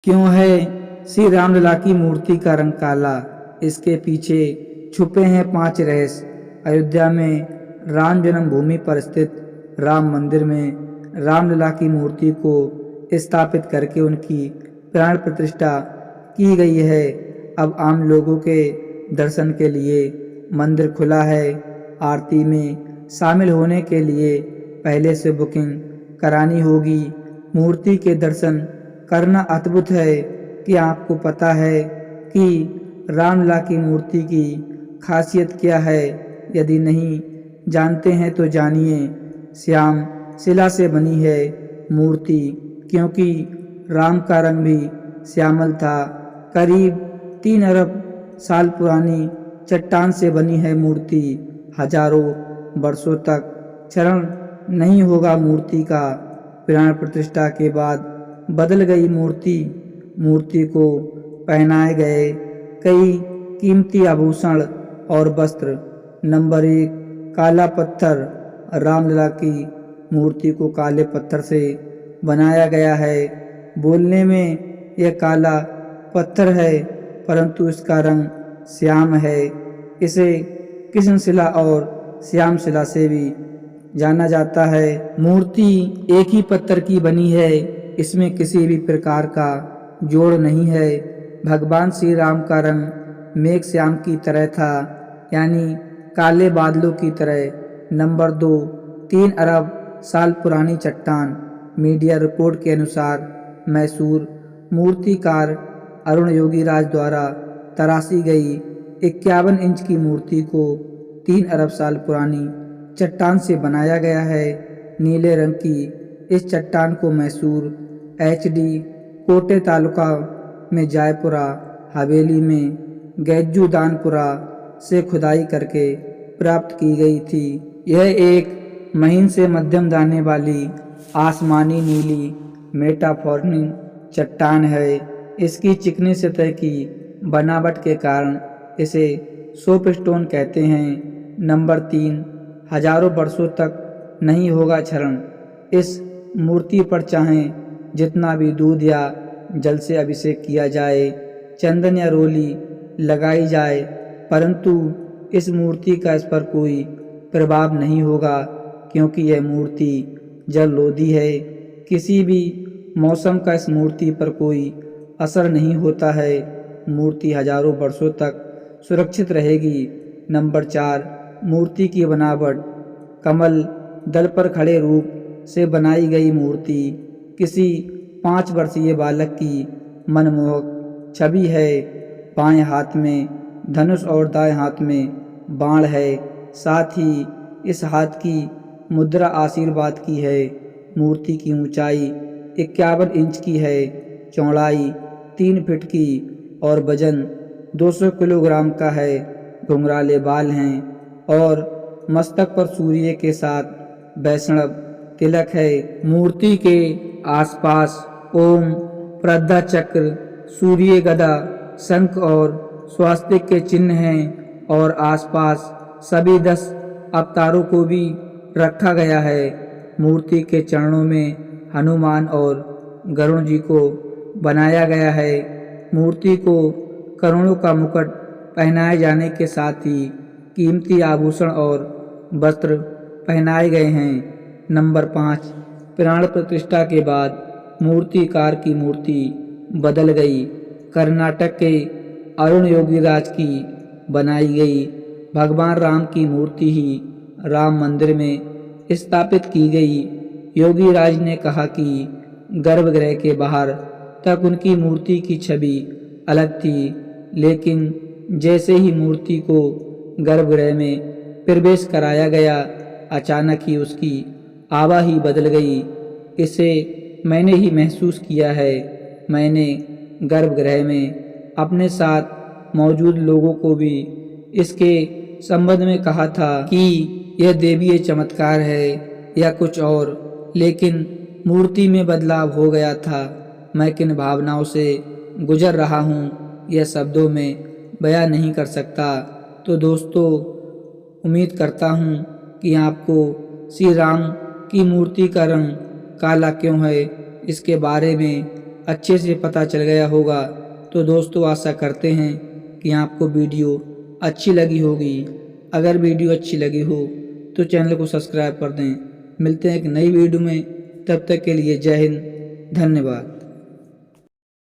क्यों है श्री रामलला की मूर्ति का रंग काला? इसके पीछे छुपे हैं 5 रहस्य। अयोध्या में राम जन्मभूमि पर स्थित राम मंदिर में रामलला की मूर्ति को स्थापित करके उनकी प्राण प्रतिष्ठा की गई है। अब आम लोगों के दर्शन के लिए मंदिर खुला है। आरती में शामिल होने के लिए पहले से बुकिंग करानी होगी। मूर्ति के दर्शन करना अद्भुत है। कि आपको पता है कि रामलला की मूर्ति की खासियत क्या है? यदि नहीं जानते हैं तो जानिए। श्याम शिला से बनी है मूर्ति, क्योंकि राम का रंग भी श्यामल था। करीब 3 अरब साल पुरानी चट्टान से बनी है मूर्ति। हजारों वर्षों तक क्षरण नहीं होगा मूर्ति का। प्राण प्रतिष्ठा के बाद बदल गई मूर्ति। मूर्ति को पहनाए गए कई कीमती आभूषण और वस्त्र। नंबर 1, काला पत्थर। रामलला की मूर्ति को काले पत्थर से बनाया गया है। बोलने में यह काला पत्थर है, परंतु इसका रंग श्याम है। इसे कृष्णशिला और श्याम शिला से भी जाना जाता है। मूर्ति एक ही पत्थर की बनी है। इसमें किसी भी प्रकार का जोड़ नहीं है। भगवान श्री राम का रंग मेघ श्याम की तरह था, यानी काले बादलों की तरह। नंबर 2, 3 अरब साल पुरानी चट्टान। मीडिया रिपोर्ट के अनुसार मैसूर मूर्तिकार अरुण योगीराज द्वारा तराशी गई 51 इंच की मूर्ति को 3 अरब साल पुरानी चट्टान से बनाया गया है। नीले रंग की इस चट्टान को मैसूर HD कोटे तालुका में जयपुरा हवेली में गैजू दानपुरा से खुदाई करके प्राप्त की गई थी। यह एक महीन से मध्यम दाने वाली आसमानी नीली मेटाफॉर्निक चट्टान है। इसकी चिकनी सतह की बनावट के कारण इसे सोप स्टोन कहते हैं। नंबर 3, हजारों वर्षों तक नहीं होगा क्षरण। इस मूर्ति पर चाहें जितना भी दूध या जल से अभिषेक किया जाए, चंदन या रोली लगाई जाए, परंतु इस मूर्ति का इस पर कोई प्रभाव नहीं होगा, क्योंकि यह मूर्ति जलरोधी है। किसी भी मौसम का इस मूर्ति पर कोई असर नहीं होता है। मूर्ति हजारों वर्षों तक सुरक्षित रहेगी। नंबर 4, मूर्ति की बनावट। कमल दल पर खड़े रूप से बनाई गई मूर्ति किसी 5 वर्षीय बालक की मनमोहक छवि है। बाएं हाथ में धनुष और दाएं हाथ में बाण है। साथ ही इस हाथ की मुद्रा आशीर्वाद की है। मूर्ति की ऊंचाई 51 इंच की है, चौड़ाई 3 फीट की और वजन 200 किलोग्राम का है। घुंघराले बाल हैं और मस्तक पर सूर्य के साथ वैष्णव तिलक है। मूर्ति के आसपास ओम, प्रद्धा चक्र, सूर्य गदा, शंख और स्वास्तिक के चिन्ह हैं और आसपास सभी 10 अवतारों को भी रखा गया है। मूर्ति के चरणों में हनुमान और गरुण जी को बनाया गया है। मूर्ति को करोड़ों का मुकुट पहनाए जाने के साथ ही कीमती आभूषण और वस्त्र पहनाए गए हैं। नंबर 5, प्राण प्रतिष्ठा के बाद मूर्तिकार की मूर्ति बदल गई। कर्नाटक के अरुण योगीराज की बनाई गई भगवान राम की मूर्ति ही राम मंदिर में स्थापित की गई। योगीराज ने कहा कि गर्भगृह के बाहर तक उनकी मूर्ति की छवि अलग थी, लेकिन जैसे ही मूर्ति को गर्भगृह में प्रवेश कराया गया, अचानक ही उसकी आभा ही बदल गई। इसे मैंने ही महसूस किया है। मैंने गर्भगृह में अपने साथ मौजूद लोगों को भी इसके संबंध में कहा था कि यह देवीय चमत्कार है या कुछ और, लेकिन मूर्ति में बदलाव हो गया था। मैं किन भावनाओं से गुजर रहा हूँ यह शब्दों में बयां नहीं कर सकता। तो दोस्तों, उम्मीद करता हूँ कि आपको श्री राम की मूर्ति का रंग काला क्यों है इसके बारे में अच्छे से पता चल गया होगा। तो दोस्तों आशा करते हैं कि आपको वीडियो अच्छी लगी होगी। अगर वीडियो अच्छी लगी हो तो चैनल को सब्सक्राइब कर दें। मिलते हैं एक नई वीडियो में, तब तक के लिए जय हिंद, धन्यवाद।